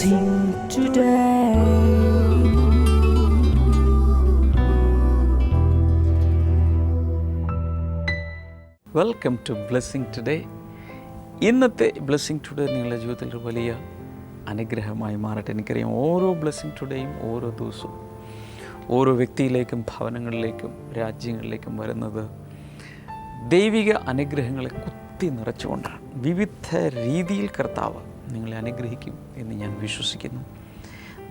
blessing today. Welcome to blessing today. ഇന്നത്തെ blessing today നിങ്ങളുടെ ജീവിതത്തിൽ ഒരു വലിയ അനുഗ്രഹമായി മാറട്ടെ. എനിക്കറിയാം ഓരോ ബ്ലെസ്സിങ് ടുഡേയും ഓരോ ദിവസവും ഓരോ വ്യക്തിയിലേക്കും ഭവനങ്ങളിലേക്കും രാജ്യങ്ങളിലേക്കും വരുന്നത് ദൈവിക അനുഗ്രഹങ്ങളെ കുത്തി നിറച്ചുകൊണ്ടാണ്. വിവിധ രീതിയിൽ കർത്താവ് നിങ്ങളെ അനുഗ്രഹിക്കും എന്ന് ഞാൻ വിശ്വസിക്കുന്നു.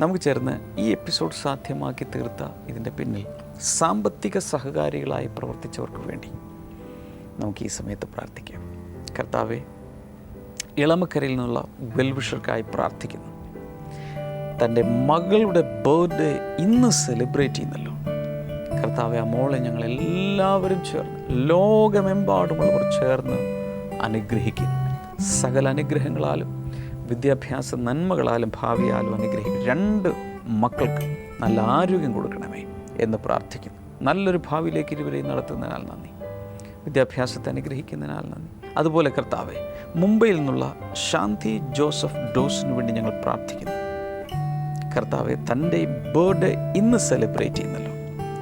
നമുക്ക് ചേർന്ന് ഈ എപ്പിസോഡ് സാധ്യമാക്കി തീർത്ത ഇതിൻ്റെ പിന്നിൽ സാമ്പത്തിക സഹകാരികളായി പ്രവർത്തിച്ചവർക്ക് വേണ്ടി നമുക്ക് ഈ സമയത്ത് പ്രാർത്ഥിക്കാം. കർത്താവെ, ഇളമക്കരയിൽ നിന്നുള്ള വെൽവിഷർക്കായി പ്രാർത്ഥിക്കുന്നു. തൻ്റെ മകളുടെ ബർത്ത്ഡേ ഇന്ന് സെലിബ്രേറ്റ് ചെയ്യുന്നല്ലോ കർത്താവെ, ആ മോളെ ഞങ്ങളെല്ലാവരും ചേർന്ന് ലോകമെമ്പാടുമുള്ളവർ ചേർന്ന് അനുഗ്രഹിക്കുന്നു. സകല അനുഗ്രഹങ്ങളാലും വിദ്യാഭ്യാസ നന്മകളാലും ഭാവിയാലും അനുഗ്രഹിക്കും. 2 മക്കൾക്ക് നല്ല ആരോഗ്യം കൊടുക്കണമേ എന്ന് പ്രാർത്ഥിക്കുന്നു. നല്ലൊരു ഭാവിയിലേക്ക് ഇരുവരെയും നടത്തുന്നതിനാൽ നന്ദി. വിദ്യാഭ്യാസത്തെ അനുഗ്രഹിക്കുന്നതിനാൽ നന്ദി. അതുപോലെ കർത്താവെ, മുംബൈയിൽ നിന്നുള്ള ശാന്തി ജോസഫ് ഡോസിന് വേണ്ടി ഞങ്ങൾ പ്രാർത്ഥിക്കുന്നു. കർത്താവെ, തൻ്റെ ബർത്ത്ഡേ ഇന്ന് സെലിബ്രേറ്റ് ചെയ്യുന്നല്ലോ,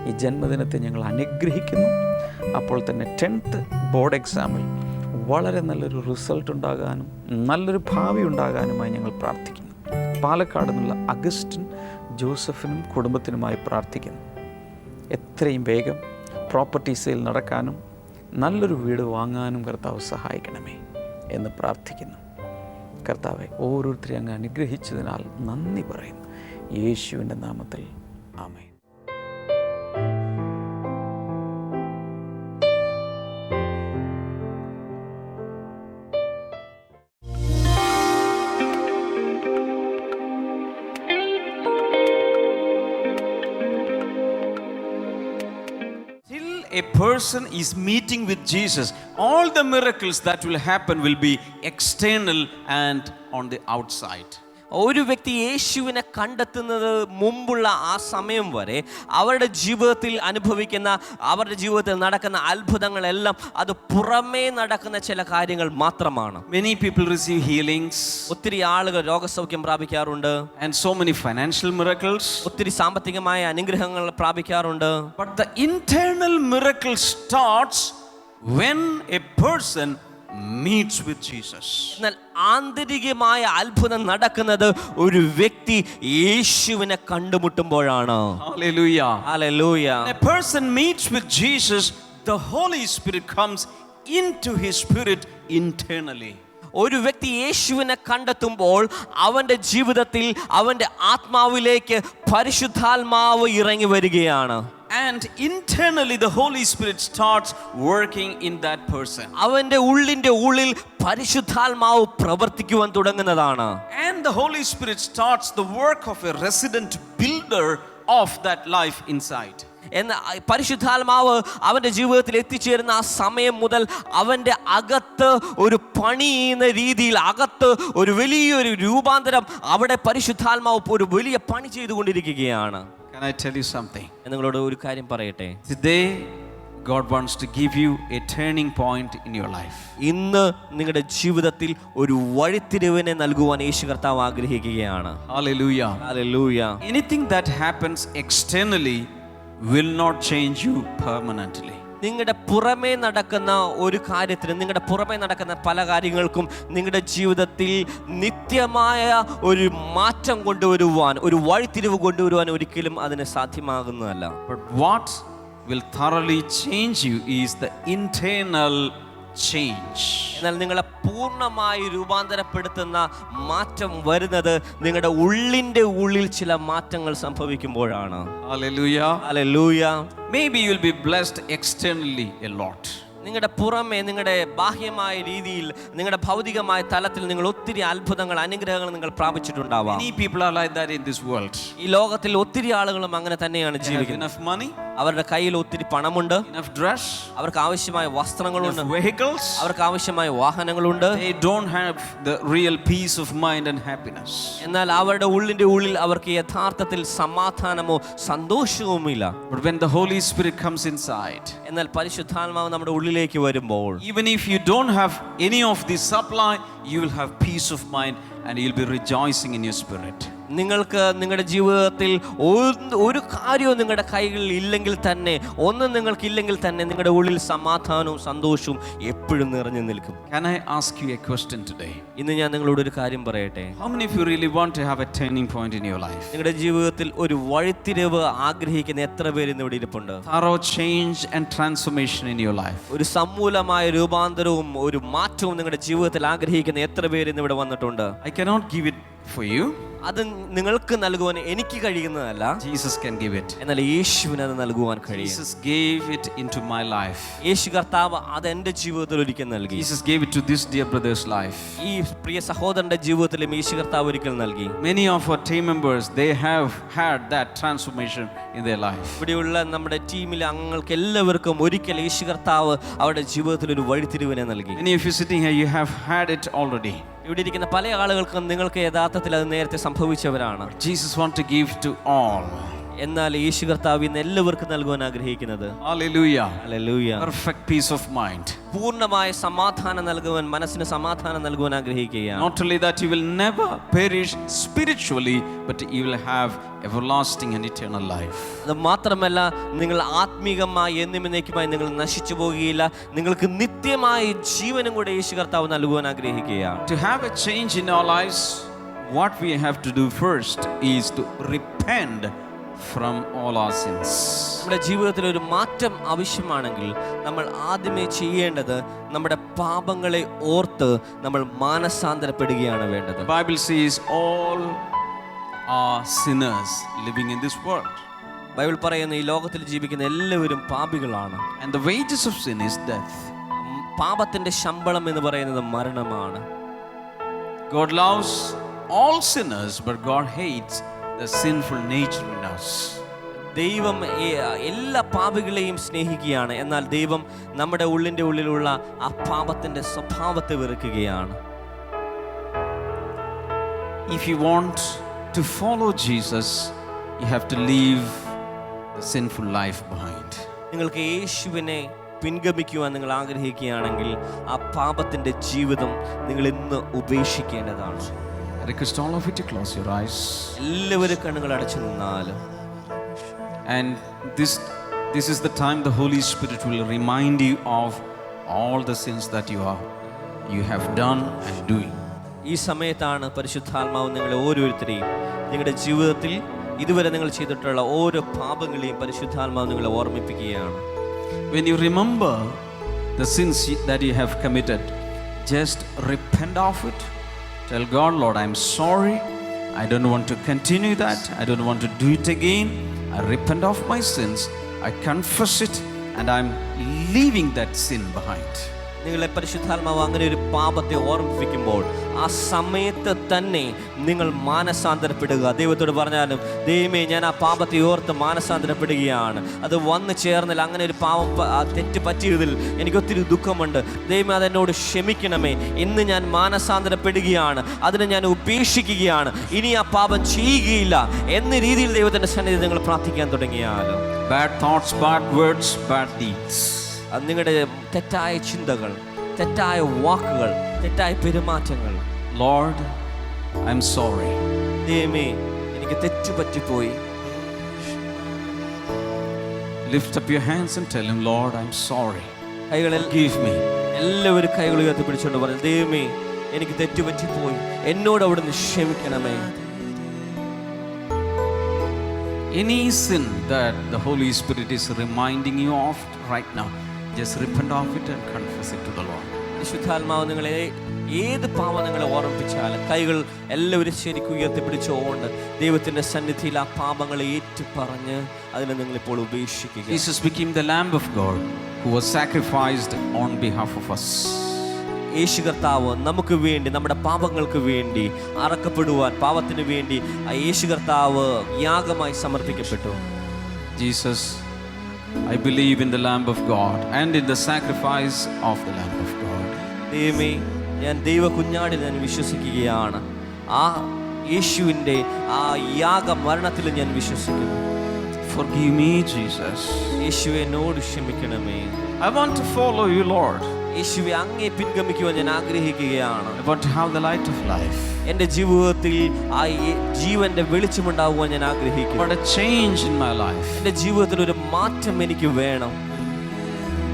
ഈ ജന്മദിനത്തെ ഞങ്ങൾ അനുഗ്രഹിക്കുന്നു. അപ്പോൾ തന്നെ 10th ബോർഡ് എക്സാമിൽ വളരെ നല്ലൊരു റിസൾട്ട് ഉണ്ടാകാനും നല്ലൊരു ഭാവി ഉണ്ടാകാനുമായി ഞങ്ങൾ പ്രാർത്ഥിക്കുന്നു. പാലക്കാട് നിന്നുള്ള അഗസ്റ്റിൻ ജോസഫിനും കുടുംബത്തിനുമായി പ്രാർത്ഥിക്കുന്നു. എത്രയും വേഗം പ്രോപ്പർട്ടി സെയിൽ നടക്കാനും നല്ലൊരു വീട് വാങ്ങാനും കർത്താവ് സഹായിക്കണമേ എന്ന് പ്രാർത്ഥിക്കുന്നു. കർത്താവെ, ഓരോരുത്തരെയും അങ്ങ് അനുഗ്രഹിച്ചതിനാൽ നന്ദി പറയുന്നു. യേശുവിൻ്റെ നാമത്തിൽ ആമേൻ. A person is meeting with Jesus, all the miracles that will happen will be external and on the outside. ഒരു വ്യക്തി യേശുവിനെ കണ്ടെത്തുന്നത് മുമ്പുള്ള ആ സമയം വരെ അവരുടെ ജീവിതത്തിൽ അനുഭവിക്കുന്ന, അവരുടെ ജീവിതത്തിൽ നടക്കുന്ന അത്ഭുതങ്ങളെല്ലാം അത് പുറമേ നടക്കുന്ന ചില കാര്യങ്ങൾ മാത്രമാണ്. Many people receive healings, ഒത്തിരി ആളുകൾ രോഗസൗഖ്യം പ്രാപിക്കാറുണ്ട്, and so many financial miracles, ഒത്തിരി സാമ്പത്തികമായ അനുഗ്രഹങ്ങൾ പ്രാപിക്കാറുണ്ട്. but the internal miracle starts when a person meets with Jesus. എന്നാൽ ആന്തരികമായ അത്ഭുതം നടക്കുന്നത് ഒരു വ്യക്തി യേശുവിനെ കണ്ടുമുട്ടുമ്പോഴാണ്. Hallelujah. Hallelujah. When a person meets with Jesus, the Holy Spirit comes into his spirit internally. ഒരു വ്യക്തി യേശുവിനെ കണ്ടെത്തുമ്പോൾ അവൻ്റെ ജീവിതത്തിൽ അവൻ്റെ ആത്മാവിലേക്ക് പരിശുദ്ധാത്മാവ് ഇറങ്ങി വരികയാണ്. And internally the Holy Spirit starts working in that person. അവൻ്റെ ഉള്ളിൻ്റെ ഉള്ളിൽ പരിശുദ്ധാത്മാവ് പ്രവർത്തിക്കുവാൻ തുടങ്ങുന്നതാണ്. And the Holy Spirit starts the work of a resident builder of that life inside. എന്ന പരിശുദ്ധാത്മാവ് അവൻ്റെ ജീവിതത്തിൽ എത്തിച്ചേരുന്ന ആ സമയം മുതൽ അവൻ്റെ അകത്ത് ഒരു പണി ചെയ്യുന്ന രീതിയിൽ, അകത്ത് ഒരു വലിയൊരു രൂപാന്തരം, അവിടെ പരിശുദ്ധാത്മാവ് ഒരു വലിയ പണി ചെയ്തുകൊണ്ടിരിക്കുകയാണ്. Can I tell you something? നിങ്ങളോട് ഒരു കാര്യം പറയട്ടെ. Today God wants to give you a turning point in your life. ഇന്ന് നിങ്ങളുടെ ജീവിതത്തിൽ ഒരു വഴിത്തിരിവിനെ നൽകുവാൻ യേശു കർത്താവ് ആഗ്രഹിക്കുകയാണ്. Hallelujah. Hallelujah. Anything that happens externally will not change you permanently. നിങ്ങളുടെ പുറമേ നടക്കുന്ന ഒരു കാര്യത്തിന്, നിങ്ങളുടെ പുറമേ നടക്കുന്ന പല കാര്യങ്ങൾക്കും നിങ്ങളുടെ ജീവിതത്തിൽ നിത്യമായ ഒരു മാറ്റം കൊണ്ടുവരുവാൻ, ഒരു വഴിത്തിരിവ് കൊണ്ടുവരുവാൻ ഒരിക്കലും അതിന് സാധ്യമാകുന്നതല്ല. But what will thoroughly change you is the internal change. എന്നാൽ നിങ്ങളെ പൂർണ്ണമായി രൂപാന്തരപ്പെടുത്തുന്ന മാറ്റം വരുന്നത് നിങ്ങളുടെ ഉള്ളിൻ്റെ ഉള്ളിൽ ചില മാറ്റങ്ങൾ സംഭവിക്കുമ്പോഴാണ്. Hallelujah. Hallelujah. Maybe you will be blessed externally a lot. നിങ്ങളുടെ പുറമെ, നിങ്ങളുടെ ബാഹ്യമായ രീതിയിൽ, നിങ്ങളുടെ ഭൗതികമായ തലത്തിൽ നിങ്ങൾ ഒത്തിരി അത്ഭുതങ്ങൾ, അനുഗ്രഹങ്ങൾ നിങ്ങൾ പ്രാപിച്ചിട്ടുണ്ടാവാം. Many people are like that in this world. ഈ ലോകത്തിൽ ഒത്തിരി ആളുകളും അങ്ങനെ തന്നെയാണ് ജീവിക്കുന്നത്. Enough money, അവരുടെ കയ്യിൽ ഒത്തിരി പണമുണ്ട്, enough dress, അവർക്ക് ആവശ്യമായ വസ്ത്രങ്ങളുണ്ട്, enough vehicles, അവർക്ക് ആവശ്യമായ വാഹനങ്ങളുണ്ട്. they don't have the real peace of mind and happiness. എന്നാൽ അവരുടെ ഉള്ളിൻ്റെ ഉള്ളിൽ അവർക്ക് യഥാർത്ഥത്തിൽ സമാധാനമോ സന്തോഷവുമില്ല. But when the Holy Spirit comes inside, എന്നാൽ പരിശുദ്ധാത്മാവ് നമ്മുടെ ഉള്ളിൽ ഉള്ളിലേക്ക് വരുമ്പോൾ, even if you don't have any of the supply, you will have peace of mind and you'll be rejoicing in your spirit. നിങ്ങൾക്ക് നിങ്ങളുടെ ജീവിതത്തിൽ ഒരു കാര്യവും നിങ്ങളുടെ കൈകളിൽ ഇല്ലെങ്കിൽ തന്നെ, ഒന്നും നിങ്ങൾക്കില്ലെങ്കിൽ തന്നെ നിങ്ങളുടെ ഉള്ളിൽ സമാധാനവും സന്തോഷവും എപ്പോഴും നിറഞ്ഞു നിൽക്കും. Can I ask you a question today? ഇന്ന് ഞാൻ നിങ്ങളോട് ഒരു കാര്യം പറയട്ടെ. How many of you really want to have a turning point in your life? നിങ്ങളുടെ ജീവിതത്തിൽ ഒരു വഴിത്തിരിവ് ആഗ്രഹിക്കുന്ന എത്ര പേര് ഇന്ന് ഇവിടെ ഇരിപ്പുണ്ട്? Thorough change and transformation in your life. ഒരു സമൂലമായ രൂപാന്തരവും ഒരു മാറ്റവും നിങ്ങളുടെ ജീവിതത്തിൽ ആഗ്രഹിക്കുന്ന എത്ര പേര് ഇന്ന് ഇവിടെ വന്നിട്ടുണ്ട്? I cannot give it for you. അത് നിങ്ങൾക്ക് നൽകുവാൻ എനിക്ക് കഴിയുന്നതല്ല, Jesus can give it. എന്നാൽ യേശുവിന് അത് നൽകുവാൻ കഴിയും. Jesus gave it into my life. യേശു കർത്താവ് അത് എൻ്റെ ജീവിതത്തിൽ ഒരിക്കൽ നൽകി. Jesus gave it to this dear brother's life. ഈ പ്രിയ സഹോദരന്റെ ജീവിതത്തിലും യേശു കർത്താവ് ഒരിക്കൽ നൽകി. Many of our team members, they have had that transformation in their life. ഇവിടെയുള്ള നമ്മുടെ ടീമിലെ അംഗങ്ങൾക്ക് എല്ലാവർക്കും ഒരിക്കൽ യേശു കർത്താവ് അവരുടെ ജീവിതത്തിൽ ഒരു വഴിത്തിരിവിനെ നൽകി. Many of you sitting here, you have had it already. ഇവിടെ ഇരിക്കുന്ന പല ആളുകൾക്കും നിങ്ങൾക്ക് യഥാർത്ഥത്തിൽ അത് നേരത്തെ സംഭവിച്ചവരാണ്. Jesus wants to give to all. എന്നാൽ യേശു കർത്താവ് ഇന്ന് എല്ലാവർക്കും നൽകുവാൻ ആഗ്രഹിക്കുന്നത് Hallelujah. Hallelujah, Perfect peace of mind. പൂർണ്ണമായ സമാധാനം നൽകുവാൻ, മനസ്സിന് സമാധാനം നൽകുവാൻ ആഗ്രഹിക്കുകയാണ്. Not only that, you will never perish spiritually, but you will have everlasting and eternal life. അത് മാത്രമല്ല, നിങ്ങൾ ആത്മീകമായി എന്നേക്കുമായി നിങ്ങൾ നശിച്ചു പോകുകയില്ല, നിങ്ങൾക്ക് നിത്യമായ ജീവനും കൂടെ യേശു കർത്താവ് നൽകുവാൻ ആഗ്രഹിക്കുകയാണ്. To have a change in our lives, what we have to do first is to repent from all our sins. നമ്മുടെ ജീവിതത്തിൽ ഒരു മാറ്റം ആവശ്യമാണെങ്കിൽ നമ്മൾ ആദ്യമേ ചെയ്യേണ്ടത് നമ്മുടെ പാപങ്ങളെ ഓർത്ത് നമ്മൾ മാനസാന്തരപ്പെടുകയാണ് വേണ്ടത്. The Bible says all are sinners living in this world. Bible പറയുന്ന ഈ ലോകത്തിൽ ജീവിക്കുന്ന എല്ലാവരും പാപികളാണ്. And the wages of sin is death. പാപത്തിന്റെ ശമ്പളം എന്ന് പറയുന്നത് മരണമാണ്. God loves all sinners, but God hates the sinful nature in us. ദൈവം എല്ലാ പാപികളെയും സ്നേഹിക്കുകയാണ്, എന്നാൽ ദൈവം നമ്മുടെ ഉള്ളിലുള്ള ആ പാപത്തിന്റെ സ്വഭാവത്തെ വെറുക്കുകയാണ്. If you want to follow Jesus, you have to leave the sinful life behind. നിങ്ങൾക്ക് യേശുവിനെ പിൻഗമിക്കുവാൻ നിങ്ങൾ ആഗ്രഹിക്കുകയാണെങ്കിൽ ആ പാപത്തിന്റെ ജീവിതം നിങ്ങൾ ഇന്ന് ഉപേക്ഷിക്കേണ്ടതാണ്. I request all of you to close your eyes. എല്ലാവരും കണ്ണുകൾ അടച്ചു നിന്നാലും, and this is the time the Holy Spirit will remind you of all the sins that you have done and doing. ഈ സമയത്താണ് പരിശുദ്ധാത്മാവ് നിങ്ങളെ ഓരോരുത്തരെയും നിങ്ങളുടെ ജീവിതത്തിൽ ഇതുവരെ നിങ്ങൾ ചെയ്തിട്ടുള്ള ഓരോ പാപങ്ങളെയും പരിശുദ്ധാത്മാവ് നിങ്ങളെ ഓർമ്മിപ്പിക്കുകയാണ്. When you remember the sins that you have committed, just repent of it. Tell God, Lord, I'm sorry. I don't want to continue that. I don't want to do it again. I repent of my sins. I confess it, and I'm leaving that sin behind. നിങ്ങളെ പരിശുദ്ധാത്മാവ് അങ്ങനെ ഒരു പാപത്തെ ഓർമ്മിപ്പിക്കുമ്പോൾ ആ സമയത്ത് തന്നെ നിങ്ങൾ മാനസാന്തരപ്പെടുക. ദൈവത്തോട് പറഞ്ഞാലും, ദൈവമേ, ഞാൻ ആ പാപത്തെ ഓർത്ത് മാനസാന്തരപ്പെടുകയാണ്. അത് വന്നു ചേർന്നാൽ അങ്ങനെ ഒരു പാപം തെറ്റ് പറ്റിയതിൽ എനിക്ക് ഒത്തിരി ദുഃഖമുണ്ട്. ദൈവമേ, അതെന്നോട് ക്ഷമിക്കണമേ. ഇന്ന് ഞാൻ മാനസാന്തരപ്പെടുകയാണ്, അതിനെ ഞാൻ ഉപേക്ഷിക്കുകയാണ്, ഇനി ആ പാപം ചെയ്യുകയില്ല എന്ന രീതിയിൽ ദൈവത്തിൻ്റെ സന്നിധി നിങ്ങൾ പ്രാർത്ഥിക്കാൻ തുടങ്ങിയാലോ. Bad thoughts, bad words, bad deeds. നിങ്ങളുടെ തെറ്റായ ചിന്തകൾ, തെറ്റായ വാക്കുകൾ, തെറ്റായ പെരുമാറ്റങ്ങൾ, Lord, I'm sorry. ദൈവമേ, എനിക്ക് തെറ്റുപറ്റിപ്പോയി. Lift up your hands and tell him, Lord, I'm sorry. കൈകളിൽ Forgive me. എല്ലാവരും കൈകൾ ഉയർത്തി പിടിച്ചുകൊണ്ട് പറഞ്ഞു, ദൈവമേ, എനിക്ക് തെറ്റുപറ്റിപ്പോയി, എന്നോട് അവിടുന്ന് ക്ഷമിക്കണമേ. Any sin that the Holy Spirit is reminding you of right now, just repent of it and confess it to the Lord. പരിശുദ്ധാത്മാവ് നിങ്ങളെ ഏത് പാപം നിങ്ങളെ ഓർമ്മിപ്പിച്ചാലും കൈകൾ എല്ലാവരും ശരിക്കും ഉയർത്തിപ്പിടിച്ചുകൊണ്ട് ദൈവത്തിന്റെ സന്നിധിയിൽ ആ പാപങ്ങളെ ഏറ്റുപറഞ്ഞ് അതിനെ നിങ്ങളിപ്പോൾ ഉപേക്ഷിക്കുക. Jesus became the Lamb of God who was sacrificed on behalf of us. യേശു കർത്താവ് നമുക്ക് വേണ്ടി, നമ്മുടെ പാപങ്ങൾക്ക് വേണ്ടി അറക്കപ്പെടുവാൻ, പാപത്തിന് വേണ്ടി ആ യേശു കർത്താവ് യാഗമായി സമർപ്പിക്കപ്പെട്ടു. Jesus, I believe in the Lamb of God and in the sacrifice of the Lamb of God. ദൈവമേ, ഞാൻ ദൈവ കുഞ്ഞാടിൽ ഞാൻ വിശ്വസിക്കുകയാണ്. ആ യേശുവിൻ്റെ ആ യാഗ മരണത്തിൽ ഞാൻ വിശ്വസിക്കുന്നു. Forgive me, Jesus. യേശുവേ എന്നോട് ക്ഷമിക്കണമേ. I want to follow you, Lord. യേശുവേ അങ്ങേ പിൻഗമിക്കുവാൻ ഞാൻ ആഗ്രഹിക്കുകയാണ്. I want to have the light of life. എൻ്റെ ജീവിതത്തിൽ ആ ജീവന്റെ വെളിച്ചമുണ്ടാകുവാൻ ഞാൻ I ആഗ്രഹിക്കുന്നു. want a change in my life. എൻ്റെ ജീവിതത്തിൽ ഒരു മാറ്റം എനിക്ക് വേണം.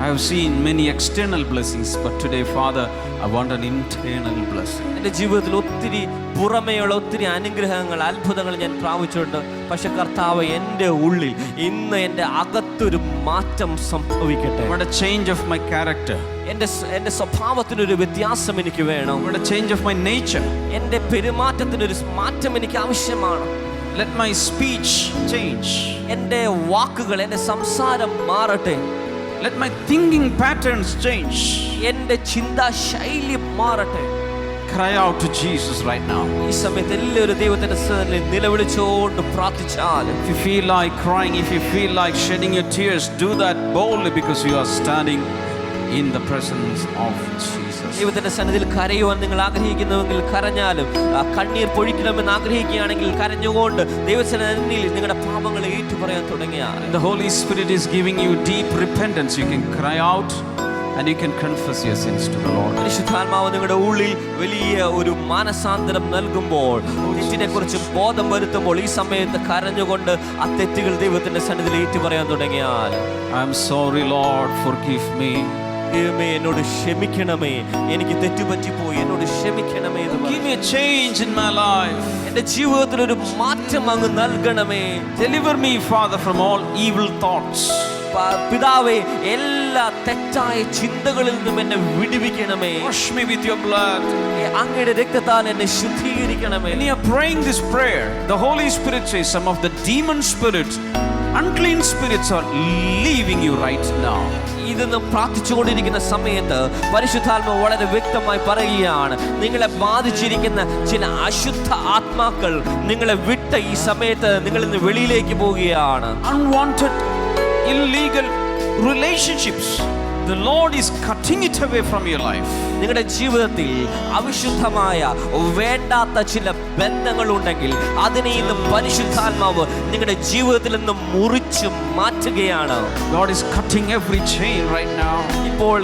I have seen many external blessings, but today, Father, I want an internal blessing. എൻ്റെ ജീവിതത്തിൽ ഒത്തിരി പുറമേയുള്ള ഒത്തിരി അനുഗ്രഹങ്ങൾ അത്ഭുതങ്ങൾ ഞാൻ പ്രാപിച്ചിട്ടുണ്ട്. പക്ഷെ കർത്താവ് എൻ്റെ ഉള്ളിൽ ഇന്ന് എൻ്റെ അകത്തൊരു മാറ്റം സംഭവിക്കട്ടെ. I want a change of my character. എൻ്റെ സ്വഭാവത്തിനൊരു വ്യത്യാസം എനിക്ക് വേണം. I want a change of my nature. എൻ്റെ പെരുമാറ്റത്തിനൊരു മാറ്റം എനിക്ക് ആവശ്യമാണ്. Let my speech change. എൻ്റെ വാക്കുകൾ, എൻ്റെ സംസാരം മാറട്ടെ. Let my thinking patterns change. എൻ്റെ ചിന്താശൈലി മാറട്ടെ. Cry out to Jesus right now. ഈ സമയത്ത് എല്ലാവരും ദൈവത്തിന്റെ സന്നിധിയിൽ നിലവിളിച്ചുകൊണ്ട് പ്രാർത്ഥിച്ചാൽ, If you feel like crying, if you feel like shedding your tears, do that boldly because you are standing in the presence of Jesus. ദൈവത്തിന്റെ സന്നിധിയിൽ കരയുവാൻ നിങ്ങൾ ആഗ്രഹിക്കുന്നുവെങ്കിൽ കരഞ്ഞാലും, കണ്ണീർ പൊഴിക്കണമെന്ന് ആഗ്രഹിക്കുകയാണെങ്കിൽ കരഞ്ഞുകൊണ്ട് ദൈവസന്നിധിയിൽ നിങ്ങളുടെ പാപങ്ങൾ ഏറ്റുപറയാൻ തുടങ്ങിയാൽ, The Holy Spirit is giving you deep repentance. You can cry out and you can confess your sins to the Lord. പരിശുദ്ധാത്മാവ് നിങ്ങളുടെ ഉള്ളിൽ വലിയ ഒരു മാനസാന്തരം നൽകുമ്പോൾ, തെറ്റിനെ കുറിച്ച് ബോധം വരുത്തുമ്പോൾ, ഈ സമയത്ത് കരഞ്ഞുകൊണ്ട് ആ തെറ്റുകൾ ദൈവത്തിന്റെ സന്നിധിയിൽ ഏറ്റുപറയാൻ തുടങ്ങിയാൽ, I am sorry, Lord, forgive me. ദൈവമേ എന്നോട് ക്ഷമിക്കണമേ, എനിക്ക് തെറ്റുപറ്റിപ്പോയി, എന്നോട് ക്ഷമിക്കണമേ എന്ന് Give പറയും. me a change in my life. എന്റെ ജീവിതത്തിൽ ഒരു മാറ്റം അങ്ങ് നൽകണമേ. Deliver me, Father, from all evil thoughts. പിതാവേ, എല്ലാ തെറ്റായ ചിന്തകളിൽ നിന്നും എന്നെ വിടുവിക്കണമേ. Wash me with your blood. അങ്ങയുടെ രക്തത്താൽ എന്നെ ശുദ്ധീകരിക്കണമേ. When you are praying this prayer, the Holy Spirit says some of the demon spirits, unclean spirits are leaving you right now. ഇതെന്ന് പ്രാർത്ഥിച്ചുകൊണ്ടിരിക്കുന്ന സമയത്ത് പരിശുദ്ധാത്മാവ് വളരെ വ്യക്തമായി പറയുകയാണ്, നിങ്ങളെ ബാധിച്ചിരിക്കുന്ന ചില അശുദ്ധ ആത്മാക്കൾ നിങ്ങളെ വിട്ട ഈ സമയത്ത് നിങ്ങൾ ഇന്ന് വെളിയിലേക്ക് പോവുകയാണ്. Unwanted, illegal relationships, the Lord is cutting it away from your life. നിങ്ങളുടെ ജീവിതത്തിൽ അവിശുദ്ധമായ വേണ്ടാത്ത ചില ബന്ധങ്ങളുണ്ടെങ്കിൽ അതിനെ ഇന്ന് പരിശുദ്ധാത്മാവ് നിങ്ങളുടെ ജീവിതത്തിൽ നിന്ന് മുറിച്ച് മാറ്റുകയാണ്. God is cutting every chain right now. ഇപ്പോൾ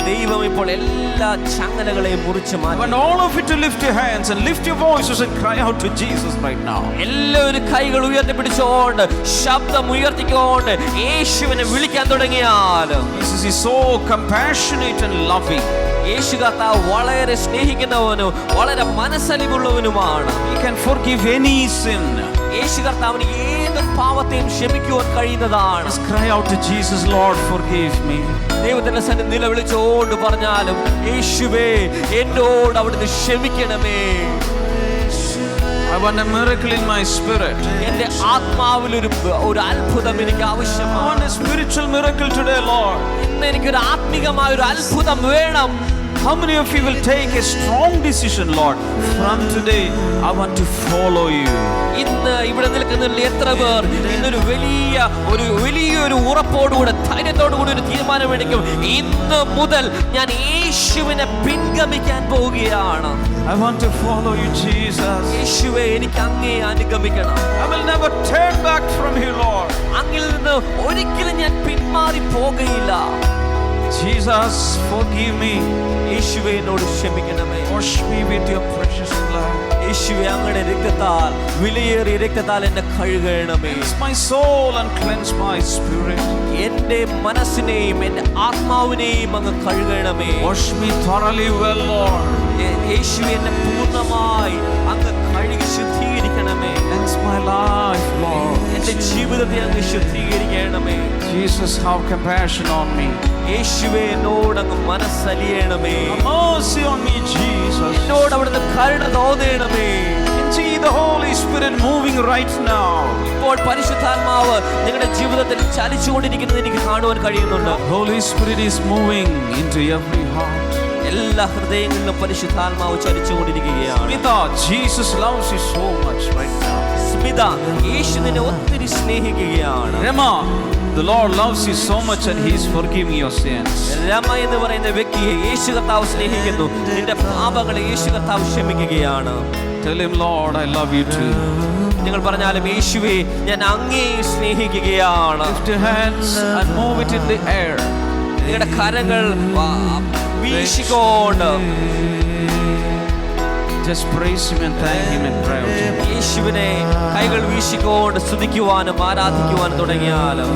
ദൈവം ഇപ്പോൾ എല്ലാ ചങ്ങലകളെയും മുറിച്ച് I want മാറ്റും. all of you to lift your hands and lift your voices and cry out to Jesus right now. എല്ലാവരും കൈകൾ ഉയർത്തിപ്പിടിച്ചുകൊണ്ട് ശബ്ദം ഉയർത്തിക്കൊണ്ട് യേശുവിനെ വിളിക്കാൻ തുടങ്ങിയാൽ, Jesus is so compassionate and loving. യേശു കർത്താവ് വളരെ സ്നേഹിക്കുന്നവനും വളരെ മനസ്സലിവുള്ളവനുമാണ്. He can forgive any sin. യേശു കർത്താവിന് ഏത് പാപത്തെയും ക്ഷമിക്കുവാൻ കഴിയുന്നതാണ്. Just cry out to Jesus, Lord, forgive me. ദൈവത്തിന്റെ സന്നിധി നിലവിളിച്ചുകൊണ്ട് പറഞ്ഞാലും, യേശുവേ എന്നോട് അവിടുന്ന് ക്ഷമിക്കണമേ. I want a miracle in my spirit. എന്റെ ആത്മാവിൽ ഒരു അത്ഭുതം എനിക്ക് I ആവശ്യമാണ്. want a spiritual miracle today, Lord. ഇന്ന് എനിക്കൊരു ആത്മീകമായ ഒരു അത്ഭുതം വേണം. How many of you will take a strong decision, Lord? From today, I want to follow you. ഇന്ന് ഇവിടെ നിൽക്കുന്നതിൽ എത്ര പേർ ഇന്നൊരു വലിയൊരു ഉറപ്പോടുകൂടെ ധൈര്യത്തോടുകൂടി ഒരു തീരുമാനം എടുക്കും, ഇന്ന് മുതൽ ഞാൻ യേശുവിനെ പിൻഗമിക്കാൻ പോവുകയാണ്. I want to follow you, Jesus. യേശുവേ എനിക്ക് അങ്ങേ അനുഗമിക്കണം. I will never turn back from you, Lord. അങ്ങിൽ നിന്ന് ഒരിക്കലും ഞാൻ പിന്മാറി പോകുകയില്ല. Jesus, forgive me. യേശുവേ എന്നോട് ക്ഷമിക്കണമേ. Wash me with your precious blood. യേശുവേ അങ്ങയുടെ രക്തത്താൽ, വിലയേറിയ രക്തത്താൽ എന്നെ കഴുകണമേ. Cleanse my soul and cleanse my spirit. എന്റെ മനസ്സിനെയും എന്റെ ആത്മാവിനെയും അങ്ങ് കഴുകണമേ. Wash me thoroughly well, Lord. യേശുവേ എന്നെ പൂർണ്ണമായി അങ്ങ് കഴുകി ശുദ്ധീകരിക്കണമേ. Cleanse my life, Lord. എന്റെ ജീവിതത്തെ അങ്ങ് ശുദ്ധീകരിക്കണമേ. Jesus, have compassion on me. യേശുവേ എന്നോട് അങ്ങ് മനസ്സലിയണമേ. Have mercy on me, Jesus. എന്നോട് അവിടുന്ന് കരുണ തോന്നണമേ. See the Holy Spirit moving right now. ഇപ്പോൾ പരിശുദ്ധാത്മാവ് നിങ്ങളുടെ ജീവിതത്തിൽ ചലിച്ചുകൊണ്ടിരിക്കുന്നത് എനിക്ക് കാണുവാൻ കഴിയുന്നുണ്ട്. Holy Spirit is moving into every heart. എല്ലാ ഹൃദയങ്ങളിലും പരിശുദ്ധാത്മാവ് ചലിച്ചുകൊണ്ടിരിക്കുകയാണ്. Smita, Jesus loves you so much right now. Smitha, യേശു നിന്നെ ഒത്തിരി സ്നേഹിക്കുകയാണ്. Rema, the Lord loves you so much and He is forgiving your sins. Rama എന്ന് പറയുന്ന വ്യക്തിയെ യേശു കർത്താവ് സ്നേഹിക്കുന്നു. നിന്റെ പാപങ്ങളെ യേശു കർത്താവ് ക്ഷമിക്കുകയാണ്. Tell Him, Lord, I love you too. നിങ്ങൾ പറഞ്ഞാലും യേശുവേ ഞാൻ അങ്ങേ സ്നേഹിക്കുകയാണ്. Lift your hands and move it in the air. നിങ്ങളുടെ കരങ്ങൾ വീശിക്കൊണ്ട് Just praise him and thank him and pray. യേശുവിനെ കൈകൾ വീശിക്കൊണ്ട് സ്തുതിക്കുവാനും ആരാധിക്കുവാനും തുടങ്ങിയാലും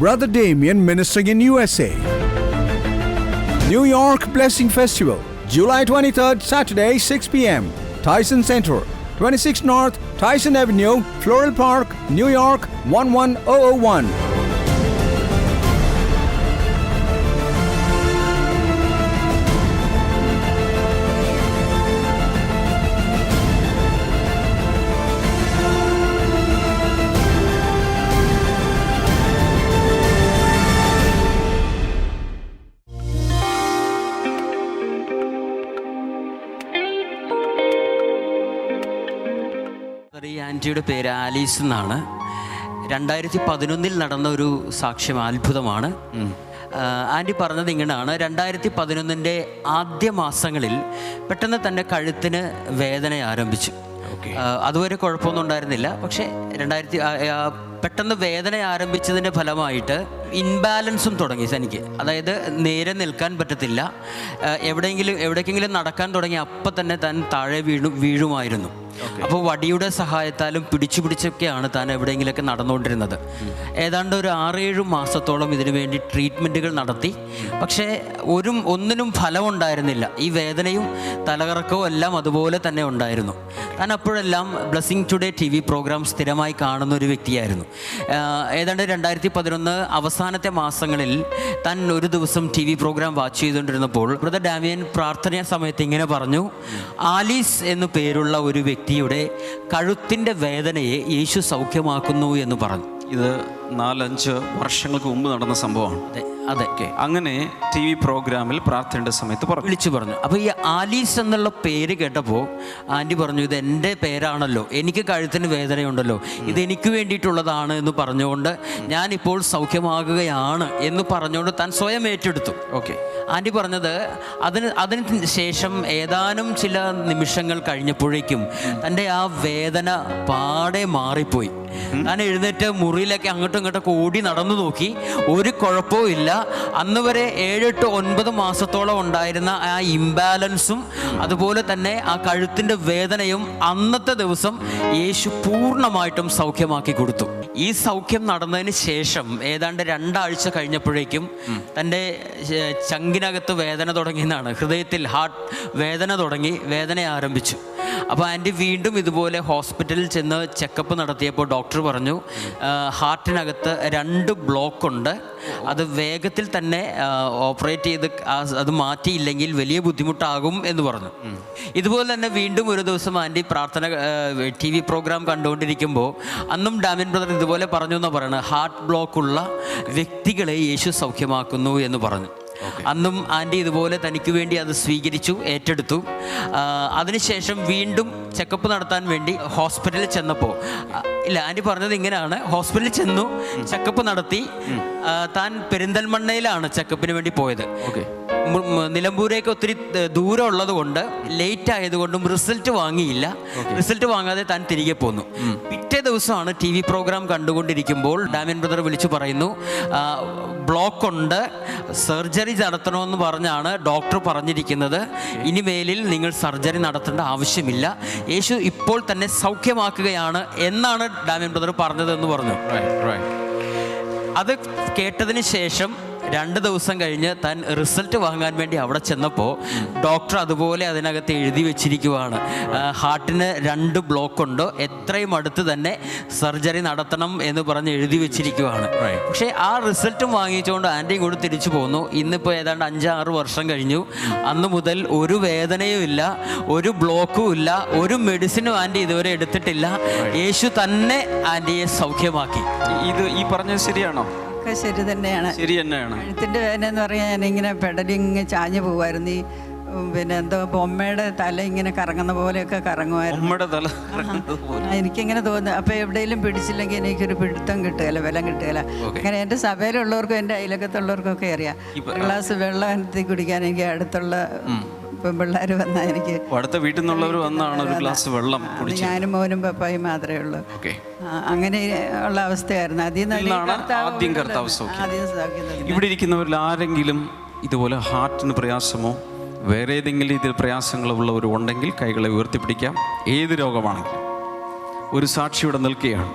Brother Damien ministering in USA. New York Blessing Festival, July 23rd, Saturday, 6 p.m. Tyson Center, 26 North Tyson Avenue, Floral Park, New York 11001. ഈ ആൻറ്റിയുടെ പേര് Alice എന്നാണ്. 2011 നടന്ന ഒരു സാക്ഷ്യം അത്ഭുതമാണ്. ആൻറ്റി പറഞ്ഞത് ഇങ്ങനെയാണ്: 2011 ആദ്യ മാസങ്ങളിൽ പെട്ടെന്ന് തന്നെ കഴുത്തിന് വേദന ആരംഭിച്ചു. അതുവരെ കുഴപ്പമൊന്നും ഉണ്ടായിരുന്നില്ല. പക്ഷേ പെട്ടെന്ന് വേദന ആരംഭിച്ചതിൻ്റെ ഫലമായിട്ട് ഇൻബാലൻസും തുടങ്ങി തനിക്ക്. അതായത് നേരെ നിൽക്കാൻ പറ്റത്തില്ല. എവിടേക്കെങ്കിലും നടക്കാൻ തുടങ്ങി അപ്പം തന്നെ താൻ താഴെ വീഴുമായിരുന്നു. അപ്പോൾ വടിയുടെ സഹായത്താലും പിടിച്ചൊക്കെയാണ് താൻ എവിടെയെങ്കിലുമൊക്കെ നടന്നുകൊണ്ടിരുന്നത്. ഏതാണ്ട് ഒരു 6-7 മാസത്തോളം ഇതിനു വേണ്ടി ട്രീറ്റ്മെൻറ്റുകൾ നടത്തി. പക്ഷേ ഒന്നിനും ഫലമുണ്ടായിരുന്നില്ല. ഈ വേദനയും തലകറക്കവും എല്ലാം അതുപോലെ തന്നെ ഉണ്ടായിരുന്നു. താൻ അപ്പോഴെല്ലാം ബ്ലെസ്സിങ് ടുഡേ TV പ്രോഗ്രാം സ്ഥിരമായി കാണുന്ന ഒരു വ്യക്തിയായിരുന്നു. ഏതാണ്ട് 2011 അവസാനത്തെ മാസങ്ങളിൽ താൻ ഒരു ദിവസം TV പ്രോഗ്രാം വാച്ച് ചെയ്തുകൊണ്ടിരുന്നപ്പോൾ ബ്രദർ ഡാമിയൻ പ്രാർത്ഥനാ സമയത്ത് ഇങ്ങനെ പറഞ്ഞു: ആലീസ് എന്നു പേരുള്ള ഒരു വ്യക്തിയുടെ കഴുത്തിൻ്റെ വേദനയെ യേശു സൗഖ്യമാക്കുന്നു എന്ന് പറഞ്ഞു. ഇത് 4-5 വർഷങ്ങൾക്ക് മുമ്പ് നടന്ന സംഭവമാണ്. അതെ. അങ്ങനെ TV പ്രോഗ്രാമിൽ പ്രാർത്ഥനയുടെ സമയത്ത് വിളിച്ചു പറഞ്ഞു. അപ്പോൾ ഈ ആലീസ് എന്നുള്ള പേര് കേട്ടപ്പോൾ ആൻറ്റി പറഞ്ഞു, ഇത് എൻ്റെ പേരാണല്ലോ, എനിക്ക് കഴുത്തിന് വേദനയുണ്ടല്ലോ, ഇതെനിക്ക് വേണ്ടിയിട്ടുള്ളതാണ് എന്ന് പറഞ്ഞുകൊണ്ട് ഞാനിപ്പോൾ സൗഖ്യമാകുകയാണ് എന്ന് പറഞ്ഞുകൊണ്ട് താൻ സ്വയം ഏറ്റെടുത്തു. ആൻറ്റി പറഞ്ഞത് അതിന് ശേഷം ഏതാനും ചില നിമിഷങ്ങൾ കഴിഞ്ഞപ്പോഴേക്കും തൻ്റെ ആ വേദന പാടെ മാറിപ്പോയി. താൻ എഴുന്നേറ്റ് മുറിയിലൊക്കെ അങ്ങോട്ടും ഇങ്ങോട്ടൊക്കെ ഓടി നടന്നു നോക്കി, ഒരു കുഴപ്പവും ഇല്ല. അന്ന് വരെ 7-8-9 മാസത്തോളം ഉണ്ടായിരുന്ന ആ ഇംബാലൻസും അതുപോലെ തന്നെ ആ കഴുത്തിൻ്റെ വേദനയും അന്നത്തെ ദിവസം യേശു പൂർണ്ണമായിട്ടും സൗഖ്യമാക്കി കൊടുത്തു. ഈ സൗഖ്യം നടന്നതിന് ശേഷം ഏതാണ്ട് 2 ആഴ്ച കഴിഞ്ഞപ്പോഴേക്കും തൻ്റെ ചങ്കിനകത്ത് വേദന തുടങ്ങിയെന്നാണ്, ഹൃദയത്തിൽ ഹാർട്ട് വേദന ആരംഭിച്ചു. അപ്പോൾ ആൻറ്റി വീണ്ടും ഇതുപോലെ ഹോസ്പിറ്റലിൽ ചെന്ന് ചെക്കപ്പ് നടത്തിയപ്പോൾ ഡോക്ടർ പറഞ്ഞു ഹാർട്ടിനകത്ത് 2 ബ്ലോക്ക് ഉണ്ട്, അത് വേഗത്തിൽ തന്നെ ഓപ്പറേറ്റ് ചെയ്ത് അത് മാറ്റിയില്ലെങ്കിൽ വലിയ ബുദ്ധിമുട്ടാകും എന്ന് പറഞ്ഞു. ഇതുപോലെ തന്നെ വീണ്ടും ഒരു ദിവസം ആൻറ്റി പ്രാർത്ഥന TV പ്രോഗ്രാം കണ്ടുകൊണ്ടിരിക്കുമ്പോൾ അന്നും ഡാമിൻ ബ്രദർ ഇതുപോലെ പറഞ്ഞു എന്നാണ് പറയുന്നത്, ഹാർട്ട് ബ്ലോക്കുള്ള വ്യക്തികളെ യേശു സൗഖ്യമാക്കുന്നു എന്ന് പറഞ്ഞു. അന്നും ആൻറ്റി ഇതുപോലെ തനിക്ക് വേണ്ടി അത് സ്വീകരിച്ചു, ഏറ്റെടുത്തു. അതിനുശേഷം വീണ്ടും ചെക്കപ്പ് നടത്താൻ വേണ്ടി ഹോസ്പിറ്റലിൽ ചെന്നപ്പോൾ ഇല്ല, ആൻറ്റി പറഞ്ഞത് ഇങ്ങനെയാണ്, ഹോസ്പിറ്റലിൽ ചെന്നു, ചെക്കപ്പ് നടത്തി. താൻ പെരിന്തൽമണ്ണയിലാണ് ചെക്കപ്പിന് വേണ്ടി പോയത്. നിലമ്പൂരേക്ക് ഒത്തിരി ദൂരം ഉള്ളത് കൊണ്ട് ലേറ്റ് ആയതുകൊണ്ടും റിസൾട്ട് വാങ്ങിയില്ല. റിസൾട്ട് വാങ്ങാതെ താൻ തിരികെ പോന്നു. പിറ്റേ ദിവസമാണ് TV പ്രോഗ്രാം കണ്ടുകൊണ്ടിരിക്കുമ്പോൾ ഡാമിൻ ബ്രദർ വിളിച്ചു പറയുന്നു, ബ്ലോക്ക് ഉണ്ട്, സർജറി നടത്തണമെന്ന് പറഞ്ഞാണ് ഡോക്ടർ പറഞ്ഞിരിക്കുന്നത്. ഇനിമേലിൽ നിങ്ങൾ സർജറി നടത്തേണ്ട ആവശ്യമില്ല, യേശു ഇപ്പോൾ തന്നെ സൗഖ്യമാക്കുകയാണ് എന്നാണ് ഡാമിൻ ബ്രദർ പറഞ്ഞതെന്ന് പറഞ്ഞു. അത് കേട്ടതിന് ശേഷം 2 ദിവസം കഴിഞ്ഞ് താൻ റിസൾട്ട് വാങ്ങാൻ വേണ്ടി അവിടെ ചെന്നപ്പോൾ ഡോക്ടർ അതുപോലെ അതിനകത്ത് എഴുതി വെച്ചിരിക്കുവാണ്, ഹാർട്ടിന് 2 ബ്ലോക്ക് ഉണ്ട്, എത്രയും അടുത്ത് തന്നെ സർജറി നടത്തണം എന്ന് പറഞ്ഞ് എഴുതി വെച്ചിരിക്കുവാണ്. പക്ഷേ ആ റിസൾട്ടും വാങ്ങിച്ചുകൊണ്ട് ആൻറ്റിയും കൂടി തിരിച്ചു പോന്നു. ഇന്നിപ്പോൾ ഏതാണ്ട് 5-6 വർഷം കഴിഞ്ഞു. അന്ന് മുതൽ ഒരു വേദനയും ഇല്ല, ഒരു ബ്ലോക്കും ഇല്ല, ഒരു മെഡിസിനും ആൻറ്റി ഇതുവരെ എടുത്തിട്ടില്ല. യേശു തന്നെ ആൻറ്റിയെ സൗഖ്യമാക്കി. ഇത് ഈ പറഞ്ഞത് ശരിയാണോ? ഒക്കെ ശരി തന്നെയാണ്. ശരി തന്നെയാണ്. കഴുത്തിൻ്റെ വേദന എന്ന് പറഞ്ഞാൽ ഞാനിങ്ങനെ പെടലിങ് ചാഞ്ഞു പോകുമായിരുന്നു. ഈ പിന്നെ എന്തോ ബൊമ്മയുടെ തല ഇങ്ങനെ കറങ്ങുന്ന പോലെയൊക്കെ കറങ്ങുമായിരുന്നു. എനിക്കിങ്ങനെ തോന്നുന്നു. അപ്പോൾ എവിടെയെങ്കിലും പിടിച്ചില്ലെങ്കിൽ എനിക്കൊരു പിടുത്തം കിട്ടുകയില്ല, ബലം കിട്ടുകയില്ല. അങ്ങനെ എൻ്റെ സഭയിലുള്ളവർക്കും എൻ്റെ അയലക്കത്തുള്ളവർക്കും ഒക്കെ അറിയാം. ഗ്ലാസ് വെള്ളം എത്തി കുടിക്കാൻ എനിക്ക് അടുത്തുള്ള പെൺപിള്ളേർ വന്നാൽ എനിക്ക് അടുത്ത വീട്ടിൽ നിന്നുള്ളവർ വന്നാണ് ഒരു ഗ്ലാസ് വെള്ളം കുടിച്ചത്. ഞാനും മോനും പപ്പായും മാത്രമേ ഉള്ളൂ. അങ്ങനെ ഉള്ള അവസ്ഥയായിരുന്നു. ആദ്യം കർത്താവ് സൗഖ്യം. ഇവിടെ ഇരിക്കുന്നവരിൽ ആരെങ്കിലും ഇതുപോലെ ഹാർട്ടിന് പ്രയാസമോ വേറെ ഏതെങ്കിലും ഇതിൽ പ്രയാസങ്ങളുള്ളവർ ഉണ്ടെങ്കിൽ കൈകളെ ഉയർത്തിപ്പിടിക്കാം. ഏത് രോഗമാണെങ്കിലും ഒരു സാക്ഷിയുടെ നിൽക്കുകയാണ്.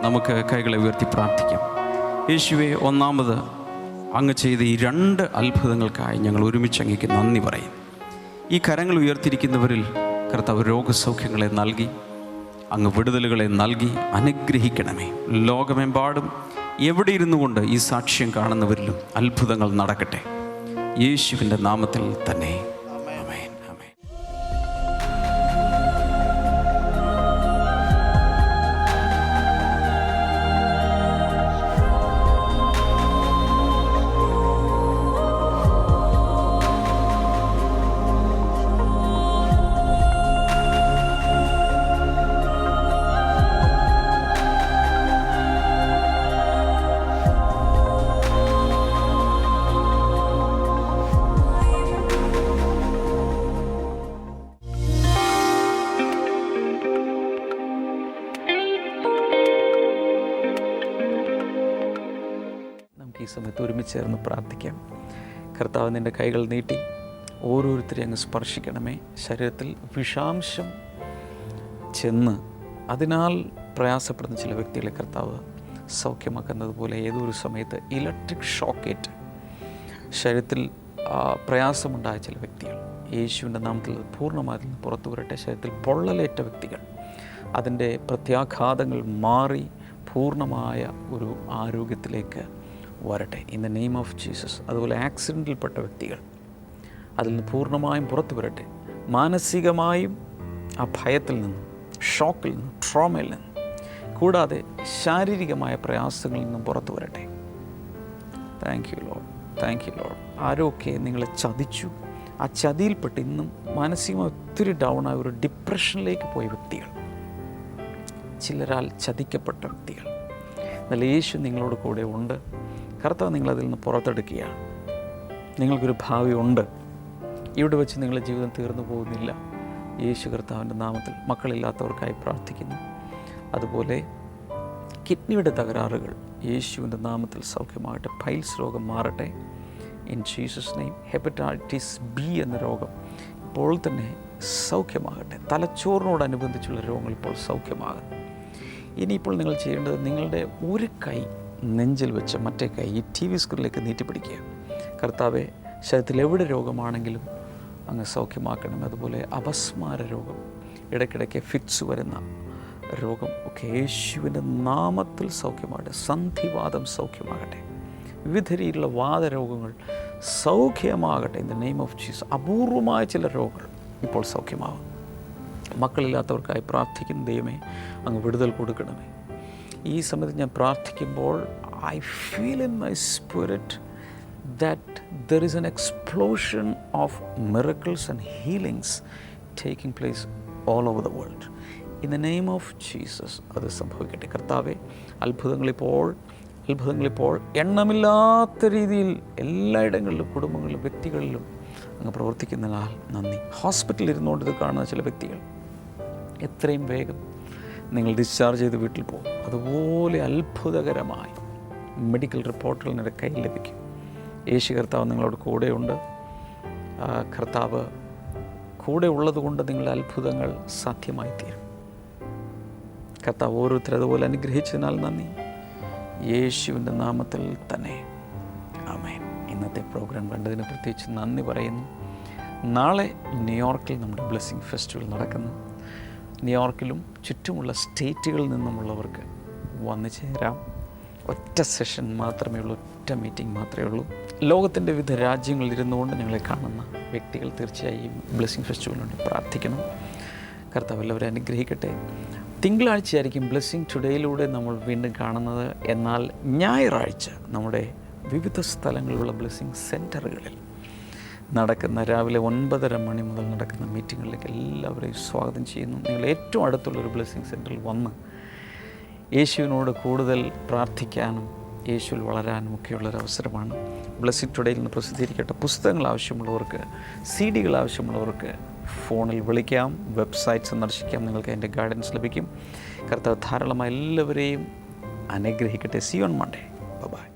നമുക്ക് കൈകളെ ഉയർത്തി പ്രാർത്ഥിക്കാം. യേശുവേ, ഒന്നാമത് അങ്ങ് ചെയ്ത ഈ 2 അത്ഭുതങ്ങൾക്കായി ഞങ്ങൾ ഒരുമിച്ച് അങ്ങേക്ക് നന്ദി പറയും. ഈ കരങ്ങൾ ഉയർത്തിയിരിക്കുന്നവരിൽ കർത്താവ് രോഗസൗഖ്യങ്ങളെ നൽകി, അങ്ങ് വിടുതലുകളെ നൽകി അനുഗ്രഹിക്കണമേ. ലോകമെമ്പാടും എവിടെ ഇരുന്നു കൊണ്ട് ഈ സാക്ഷ്യം കാണുന്നവരിലും അത്ഭുതങ്ങൾ നടക്കട്ടെ, യേശുവിൻ്റെ നാമത്തിൽ തന്നെ. ഈ സമയത്ത് ഒരുമിച്ച് ചേർന്ന് പ്രാർത്ഥിക്കാം. കർത്താവ്, നിൻ്റെ കൈകൾ നീട്ടി ഓരോരുത്തരെയും അങ്ങ് സ്പർശിക്കണമേ. ശരീരത്തിൽ വിഷാംശം ചെന്ന് അതിനാൽ പ്രയാസപ്പെടുന്ന ചില വ്യക്തികളെ കർത്താവ് സൗഖ്യമാക്കുന്നത് പോലെ ഏതൊരു സമയത്ത് ഇലക്ട്രിക് ഷോക്കേറ്റ് ശരീരത്തിൽ പ്രയാസമുണ്ടായ ചില വ്യക്തികൾ യേശുവിൻ്റെ നാമത്തിൽ പൂർണ്ണമായിട്ട് നിന്ന് പുറത്തു വരട്ടെ. ശരീരത്തിൽ പൊള്ളലേറ്റ വ്യക്തികൾ അതിൻ്റെ പ്രത്യാഘാതങ്ങൾ മാറി പൂർണ്ണമായ ഒരു ആരോഗ്യത്തിലേക്ക് വരട്ടെ in the name of Jesus. അതുപോലെ ആക്സിഡൻറ്റിൽപ്പെട്ട വ്യക്തികൾ അതിൽ നിന്ന് പൂർണ്ണമായും പുറത്തു വരട്ടെ. മാനസികമായും ആ ഭയത്തിൽ നിന്നും, ഷോക്കിൽ നിന്നും, ട്രോമയിൽ നിന്നും, കൂടാതെ ശാരീരികമായ പ്രയാസങ്ങളിൽ നിന്നും പുറത്തു വരട്ടെ. Thank you Lord, thank you Lord. ആരൊക്കെ നിങ്ങളെ ചതിച്ചു, ആ ചതിയിൽപ്പെട്ട് ഇന്നും മാനസികമായി ഒത്തിരി ഡൗണായ ഒരു ഡിപ്രഷനിലേക്ക് പോയ വ്യക്തികൾ, ചിലരാൽ ചതിക്കപ്പെട്ട വ്യക്തികൾ, എന്നാൽ യേശു നിങ്ങളോട് കൂടെ ഉണ്ട്. കർത്താവ് നിങ്ങളതിൽ നിന്ന് പുറത്തെടുക്കുകയാണ്. നിങ്ങൾക്കൊരു ഭാവി ഉണ്ട്. ഇവിടെ വെച്ച് നിങ്ങളുടെ ജീവിതം തീർന്നു പോകുന്നില്ല. യേശു കർത്താവിൻ്റെ നാമത്തിൽ മക്കളില്ലാത്തവർക്കായി പ്രാർത്ഥിക്കുന്നു. അതുപോലെ കിഡ്നിയുടെ തകരാറുകൾ യേശുവിൻ്റെ നാമത്തിൽ സൗഖ്യമാകട്ടെ. പൈൽസ് രോഗം മാറട്ടെ in Jesus name. Hepatitis B എന്ന രോഗം ഇപ്പോൾ തന്നെ സൗഖ്യമാകട്ടെ. തലച്ചോറിനോടനുബന്ധിച്ചുള്ള രോഗങ്ങൾ ഇപ്പോൾ സൗഖ്യമാകുന്നു. ഇനിയിപ്പോൾ നിങ്ങൾ ചെയ്യേണ്ടത് നിങ്ങളുടെ ഒരു കൈ നെഞ്ചിൽ വെച്ച് മറ്റേ കൈ ഈ TV സ്ക്രീനിലേക്ക് നീട്ടിപ്പിടിക്കുക. കർത്താവെ, ശരീരത്തിൽ എവിടെ രോഗമാണെങ്കിലും അങ്ങ് സൗഖ്യമാക്കണം. അതുപോലെ അപസ്മാര രോഗം, ഇടയ്ക്കിടയ്ക്ക് ഫിറ്റ്സ് വരുന്ന രോഗം ഒക്കെ യേശുവിൻ്റെ നാമത്തിൽ സൗഖ്യമാകട്ടെ. സന്ധിവാദം സൗഖ്യമാകട്ടെ. വിവിധ രീതിയിലുള്ള വാതരോഗങ്ങൾ സൗഖ്യമാകട്ടെ. In the name of Jesus. അപൂർവമായ ചില രോഗങ്ങൾ ഇപ്പോൾ സൗഖ്യമാകും. മക്കളില്ലാത്തവർക്കായി പ്രാർത്ഥിക്കുന്ന ദൈവമേ, അങ്ങ് വിടുതൽ കൊടുക്കണമേ. ഈ സമയത്ത് ഞാൻ പ്രാർത്ഥിക്കുമ്പോൾ I feel in my spirit that there is N explosion of miracles and healings taking place all over the world. In the name of Jesus അത് സംഭവിക്കട്ടെ. കർത്താവെ, അത്ഭുതങ്ങളിപ്പോൾ എണ്ണമില്ലാത്ത രീതിയിൽ എല്ലായിടങ്ങളിലും, കുടുംബങ്ങളിലും, വ്യക്തികളിലും അങ്ങ് പ്രവർത്തിക്കുന്നതിനാൽ നന്ദി. ഹോസ്പിറ്റലിൽ ഇരുന്നുകൊണ്ട് ഇത് കാണുന്ന ചില വ്യക്തികൾ എത്രയും വേഗം നിങ്ങൾ ഡിസ്ചാർജ് ചെയ്ത് വീട്ടിൽ പോകും. അതുപോലെ അത്ഭുതകരമായി മെഡിക്കൽ റിപ്പോർട്ടുകൾ നിങ്ങളുടെ കയ്യിൽ ലഭിക്കും. യേശു കർത്താവ് നിങ്ങളോട് കൂടെയുണ്ട്. കർത്താവ് കൂടെ ഉള്ളതുകൊണ്ട് നിങ്ങളുടെ അത്ഭുതങ്ങൾ സാധ്യമായി തീരും. കർത്താവ് ഓരോരുത്തരും അതുപോലെ അനുഗ്രഹിച്ചതിനാൽ നന്ദി. യേശുവിൻ്റെ നാമത്തിൽ തന്നെ ആമേൻ. ഇന്നത്തെ പ്രോഗ്രാം കണ്ടതിന് പ്രത്യേകിച്ച് നന്ദി പറയുന്നു. നാളെ ന്യൂയോർക്കിൽ നമ്മുടെ ബ്ലെസ്സിങ് ഫെസ്റ്റിവൽ നടക്കുന്നു. ന്യൂയോർക്കിലും ചുറ്റുമുള്ള സ്റ്റേറ്റുകളിൽ നിന്നുമുള്ളവർക്ക് വന്നു ചേരാം. ഒറ്റ സെഷൻ മാത്രമേ ഉള്ളൂ, ഒറ്റ മീറ്റിംഗ് മാത്രമേ ഉള്ളൂ. ലോകത്തിൻ്റെ വിവിധ രാജ്യങ്ങളിൽ ഇരുന്നുകൊണ്ട് ഞങ്ങളെ കാണുന്ന വ്യക്തികൾ തീർച്ചയായും ബ്ലെസ്സിങ് ഫെസ്റ്റിവലിന് വേണ്ടി പ്രാർത്ഥിക്കണം. കർത്താവ് എല്ലാവരും അനുഗ്രഹിക്കട്ടെ. തിങ്കളാഴ്ചയായിരിക്കും ബ്ലെസ്സിങ് ടുഡേയിലൂടെ നമ്മൾ വീണ്ടും കാണുന്നത്. എന്നാൽ ഞായറാഴ്ച നമ്മുടെ വിവിധ സ്ഥലങ്ങളിലുള്ള ബ്ലെസ്സിങ് സെൻറ്ററുകളിൽ നടക്കുന്ന രാവിലെ 9:30 മണി മുതൽ നടക്കുന്ന മീറ്റിങ്ങുകളിലേക്ക് എല്ലാവരെയും സ്വാഗതം ചെയ്യുന്നു. നിങ്ങൾ ഏറ്റവും അടുത്തുള്ളൊരു ബ്ലെസ്സിങ് സെൻറ്ററിൽ വന്ന് യേശുവിനോട് കൂടുതൽ പ്രാർത്ഥിക്കാനും യേശുവിൽ വളരാനും ഒക്കെയുള്ളൊരവസരമാണ്. ബ്ലെസ്സിങ് ടുഡേയിൽ നിന്ന് പ്രസിദ്ധീകരിക്കട്ടെ പുസ്തകങ്ങൾ ആവശ്യമുള്ളവർക്ക്, CD-കൾ ആവശ്യമുള്ളവർക്ക് ഫോണിൽ വിളിക്കാം, വെബ്സൈറ്റ് സന്ദർശിക്കാം. നിങ്ങൾക്ക് അതിൻ്റെ ഗൈഡൻസ് ലഭിക്കും. കർത്താവ് ധാരാളമായി എല്ലാവരെയും അനുഗ്രഹിക്കട്ടെ. See you on Monday. Bye-bye.